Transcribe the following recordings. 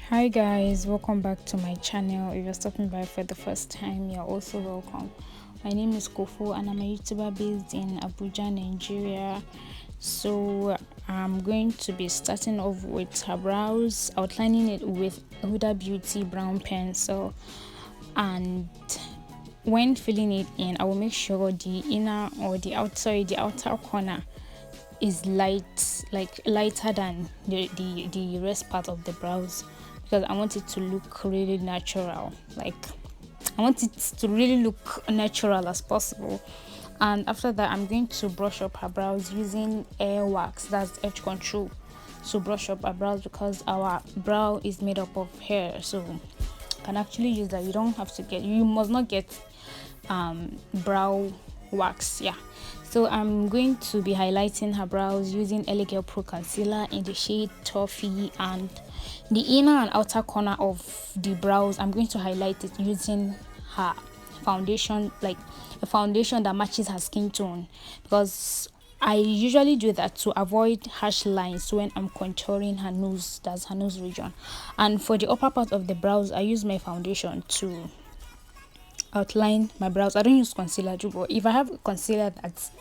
Hi guys, welcome back to my channel. If you're stopping by for the first time, you're also welcome. My name is Kofo and I'm a YouTuber based in Abuja, Nigeria. So I'm going to be starting off with her brows, outlining it with Hudabeauty brown pencil, and when filling it in, I will make sure the inner or the outer corner is lighter than the rest part of the brows, because I want it to look really natural. I want it to really look natural as possible. And after that, I'm going to brush up her brows using air wax, that's edge control, to brush up her brows, because our brow is made up of hair, so you can actually use that. You must not get brow wax. So I'm going to be highlighting her brows using L.A.girl Pro Concealer in the shade Toffy, and the inner and outer corner of the brows I'm going to highlight it using her foundation, like a foundation that matches her skin tone, because I usually do that to avoid harsh lines when I'm contouring her nose, that's her nose region. And for the upper part of the brows, I use my foundation to outline my brows. I don't use concealer too, but if I have a concealer if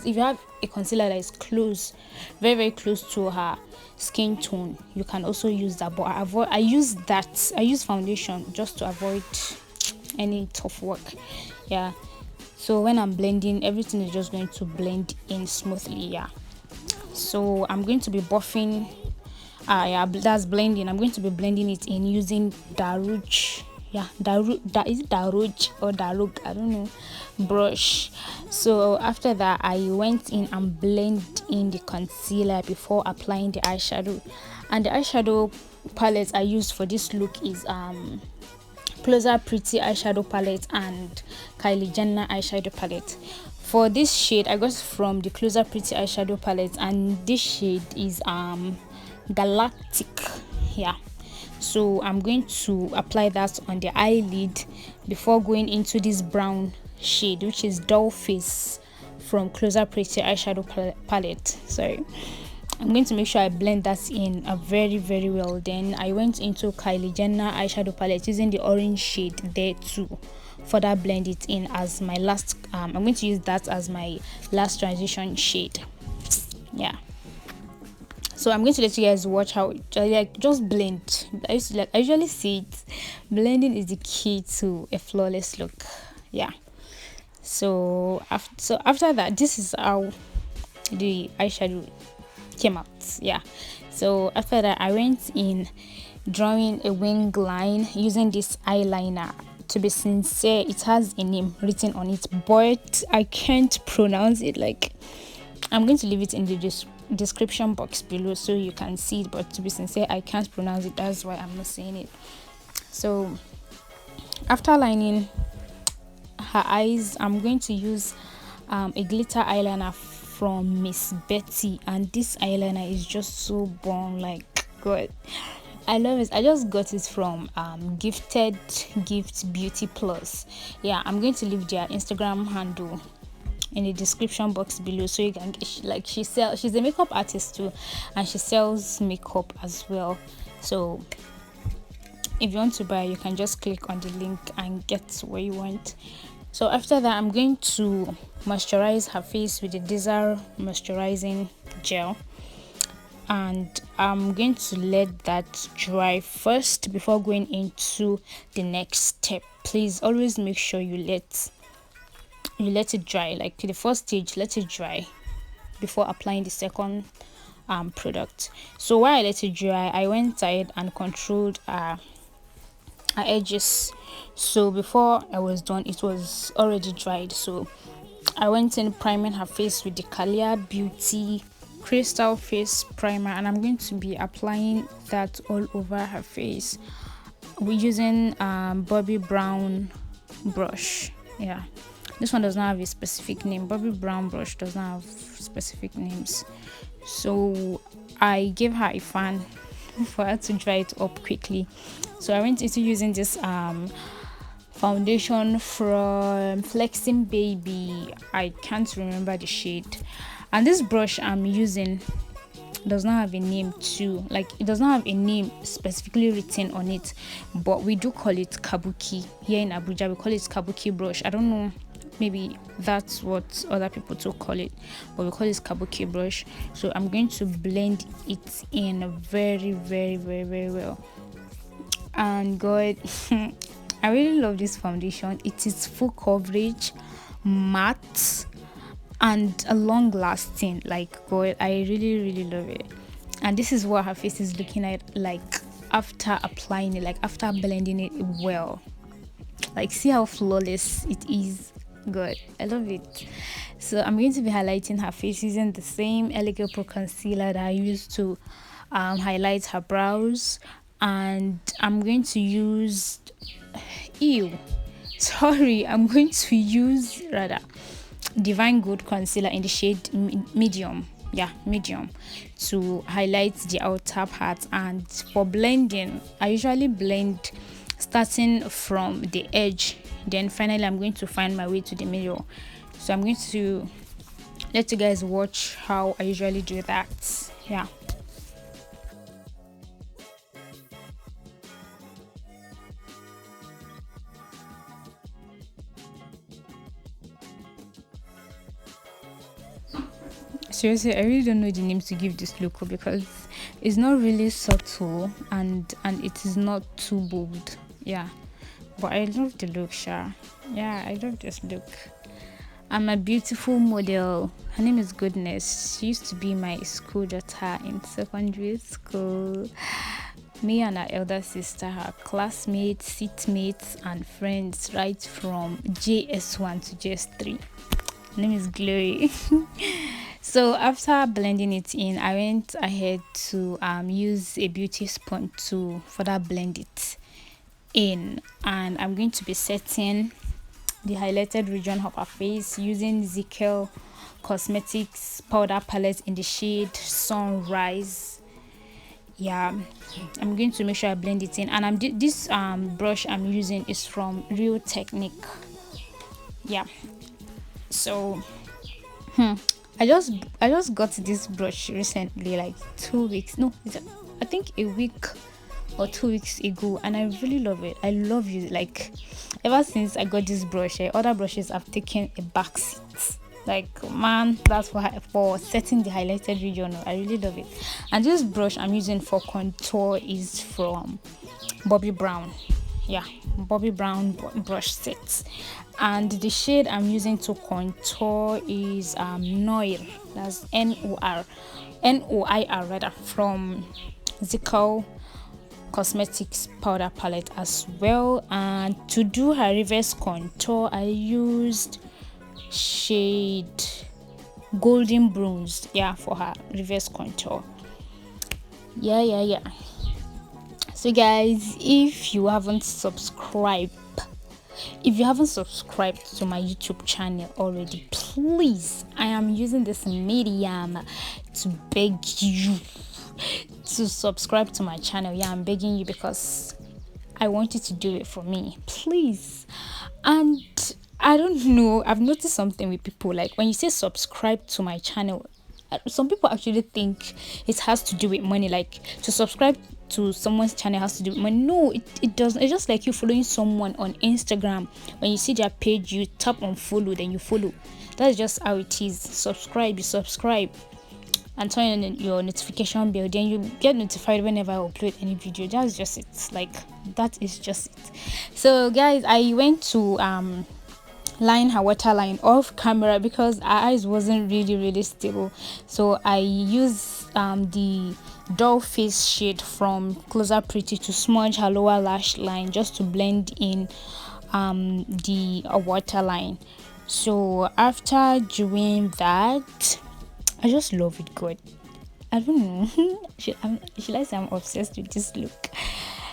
you have a concealer that is close, very close to her skin tone, you can also use that. But I use foundation just to avoid any tough work. So when I'm blending, everything is just going to blend in smoothly. So I'm going to be buffing. That's blending. I'm going to be blending it in using Daroge. Is it Daroge or Daroge? I don't know. Brush. So after that, I went in and blend in the concealer before applying the eyeshadow. And the eyeshadow palette I used for this look is Closer Pretty eyeshadow palette and Kylie Jenner eyeshadow palette. For this shade, I got it from the Closer Pretty eyeshadow palette, and this shade is Galactic. So I'm going to apply that on the eyelid before going into this brown shade, which is Doll Face from Closer Pretty eyeshadow palette. Sorry. I'm going to make sure I blend that in very well. Then I went into Kylie Jenner eyeshadow palette using the orange shade there to further blend it in as my last. I'm going to use that as my last transition shade. So I'm going to let you guys watch how just blend. I usually say it, blending is the key to a flawless look. So after that, this is how the eyeshadow came out. So after that, I went in drawing a wing line using this eyeliner. To be sincere, it has a name written on it, but I can't pronounce it. I'm going to leave it in the description box below so you can see it, but to be sincere, I can't pronounce it, that's why I'm not saying it. So after lining her eyes, I'm going to use a glitter eyeliner from Miss Betty, and this eyeliner is just so bomb. God, I love it. I just got it from Gifted Gift Beauty Plus. I'm going to leave their Instagram handle in the description box below so you can get, she's a makeup artist too, and she sells makeup as well. So if you want to buy, you can just click on the link and get what you want. So after that, I'm going to moisturize her face with the Disaar moisturizing gel, and I'm going to let that dry first before going into the next step. Please always make sure you let it dry. Like the first stage, let it dry before applying the second product. So while I let it dry, I went ahead and controlled her edges. So before I was done, it was already dried. So I went in priming her face with the Kaliyabeauty crystal face primer, and I'm going to be applying that all over her face. We're using Bobbi Brown brush. This one does not have a specific name. Bobbi Brown brush does not have specific names. So I gave her a fan for her to dry it up quickly. So I went into using this foundation from Flexing Baby. I can't remember the shade. And this brush I'm using does not have a name too. Like, it does not have a name specifically written on it, but we do call it kabuki here in Abuja. We call it kabuki brush. I don't know, maybe that's what other people too call it, but we call it kabuki brush. So I'm going to blend it in very, very, very, very well. And God, I really love this foundation. It is full coverage, matte, and a long lasting. Like, God, I really, really love it. And this is what her face is looking like after applying it, like after blending it well. Like, see how flawless it is. Good, I love it. So I'm going to be highlighting her face using the same L.A.girl Pro concealer that I used to highlight her brows. And I'm going to use I'm going to use rather Divine Gold concealer in the shade medium, medium, to highlight the outer part. And for blending, I usually blend starting from the edge, then finally I'm going to find my way to the middle. So I'm going to let you guys watch how I usually do that. Seriously, I really don't know the names to give this look because it's not really subtle and it is not too bold. But I love the look, Sha. I love this look. I'm a beautiful model. Her name is Goodness. She used to be my school daughter in secondary school. Me and her elder sister, her classmates, seatmates, and friends right from JS1 to JS3. Her name is Glory. So after blending it in, I went ahead to use a beauty sponge to further blend it in, and I'm going to be setting the highlighted region of her face using Zikel Cosmetics powder palette in the shade Sunrise. I'm going to make sure I blend it in, and this brush I'm using is from Real Technique. So I just got this brush recently, like 2 weeks, no, I think a week or 2 weeks ago, and I really love it. I love it. Like, ever since I got this brush, other brushes have taken a back seat. Like, man, that's for setting the highlighted region. I really love it. And this brush I'm using for contour is from Bobbi Brown. Bobbi Brown brush set. And the shade I'm using to contour is NOIR. That's NOIR rather, from Zikel Cosmetics powder palette as well. And to do her reverse contour, I used shade Golden Bronze for her reverse contour. So guys, if you haven't subscribed to my YouTube channel already, please, I am using this medium to beg you to subscribe to my channel. I'm begging you because I want you to do it for me, please. And I don't know, I've noticed something with people, like when you say subscribe to my channel, some people actually think it has to do with money, like to subscribe to someone's channel has to do with money. No, it doesn't. It's just like you following someone on Instagram. When you see their page, you tap on follow, then you follow. That's just how it is. You subscribe and turn on your notification bell, then you get notified whenever I upload any video. That's just it. Like, that is just it. So guys, I went to line her waterline off camera because her eyes wasn't really stable. So I used the Doll face shade from Closer Pretty to smudge her lower lash line just to blend in the waterline. So after doing that, I just love it. Good. I don't know. Should I say I'm obsessed with this look?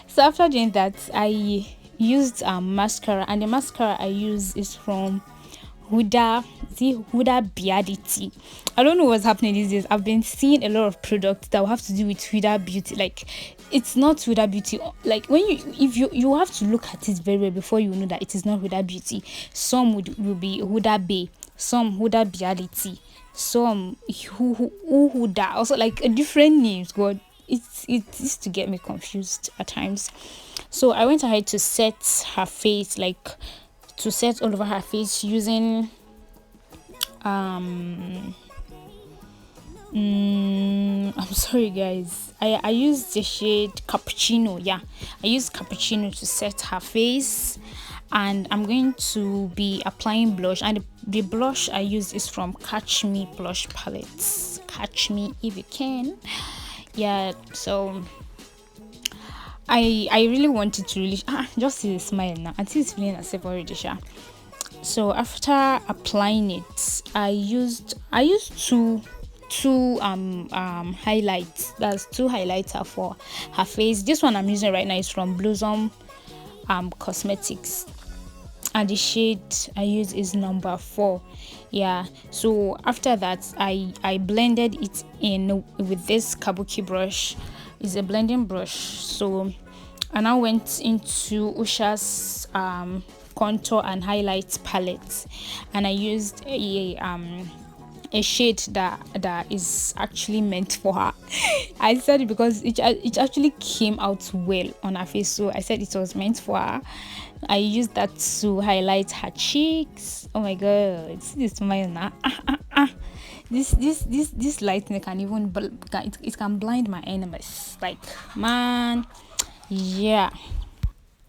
So after doing that, I used mascara, and the mascara I use is from Hudabeality. I don't know what's happening these days. I've been seeing a lot of products that will have to do with Hudabeauty. Like, it's not Hudabeauty. Like, when you have to look at it very well before you know that it is not Hudabeauty. Some will be Hudabe, some Hudabeality. some Huda, also like a different names. God, it used to get me confused at times. So I went ahead to set her face, like to set all over her face using I'm sorry guys, I used the shade Cappuccino. Yeah, I used Cappuccino to set her face, and I'm going to be applying blush, and the blush I use is from Catch Me blush palettes. Catch me if you can. Yeah, so I really wanted to really just see the smile now. I think it's feeling herself already, sha. So after applying it, I used two highlights. That's two highlighter for her face. This one I'm using right now is from Blossom Cosmetics, and the shade I use is number 4. Yeah, so after that I blended it in with this kabuki brush. It's a blending brush. So I now went into USHAS contour and highlight palette, and I used a shade that is actually meant for her. I said it because it actually came out well on her face, so I said it was meant for her. I used that to highlight her cheeks. Oh my god, see this smile now. This lighting can even it can blind my enemies, like, man. Yeah,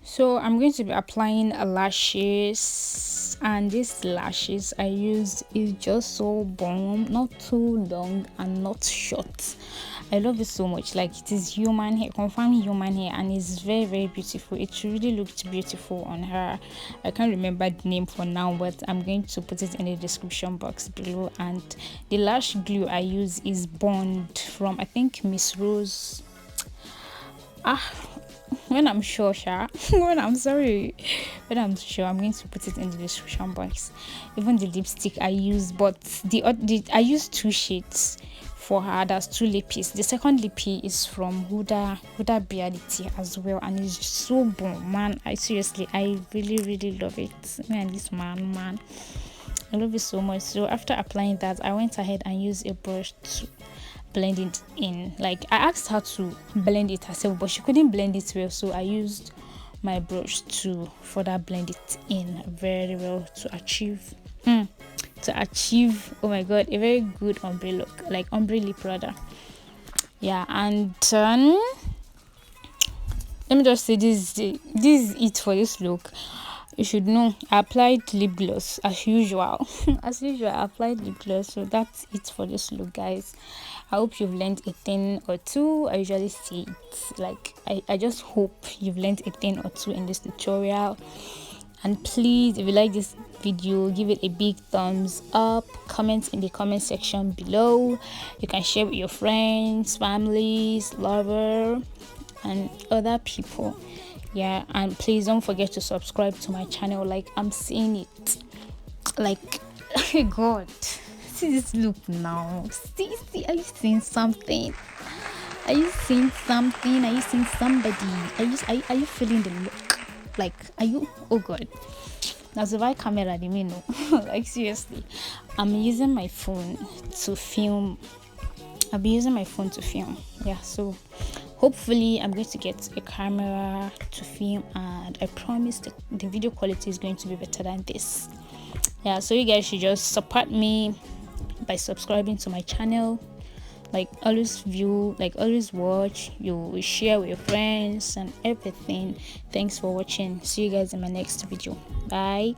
so I'm going to be applying lashes, and these lashes I used is just so bomb, not too long and not short. I love it so much. Like, it is human hair, confirm human hair, and it's very, very beautiful. It really looked beautiful on her. I can't remember the name for now, but I'm going to put it in the description box below. And the lash glue I use is Bond from, I think, Miss Rose. When I'm sure, when I'm sure, I'm going to put it in the description box. Even the lipstick I use, but I use 2 shades for her. That's 2 lippies. The second lippy is from Hudabeality as well, and it's so bomb, man. I really, really love it. Me and this man, I love it so much. So after applying that, I went ahead and used a brush to blend it in. Like, I asked her to blend it herself, but she couldn't blend it well, so I used my brush to further blend it in very well to achieve oh my god, a very good ombre look, like ombre lip rather. Yeah, and let me just say this is it for this look. You should know I applied lip gloss as usual. As usual, I applied lip gloss. So that's it for this look, guys. I hope you've learned a thing or two. I usually say it like I just hope you've learned a thing or two in this tutorial. And please, if you like this video, give it a big thumbs up. Comment in the comment section below. You can share with your friends, families, lover, and other people. Yeah, and please don't forget to subscribe to my channel. Like, I'm seeing it, like, god, see this look now. See, are you seeing something? Are you seeing something? Are you seeing somebody? Are you feeling the look? Like, are you? Oh god, that's the right camera, you know. Like, seriously, I'm using my phone to film. I'll be using my phone to film. Yeah, so hopefully I'm going to get a camera to film, and I promise the video quality is going to be better than this. Yeah, so you guys should just support me by subscribing to my channel. Like, always view, like, always watch, you share with your friends and everything. Thanks for watching. See you guys in my next video. Bye.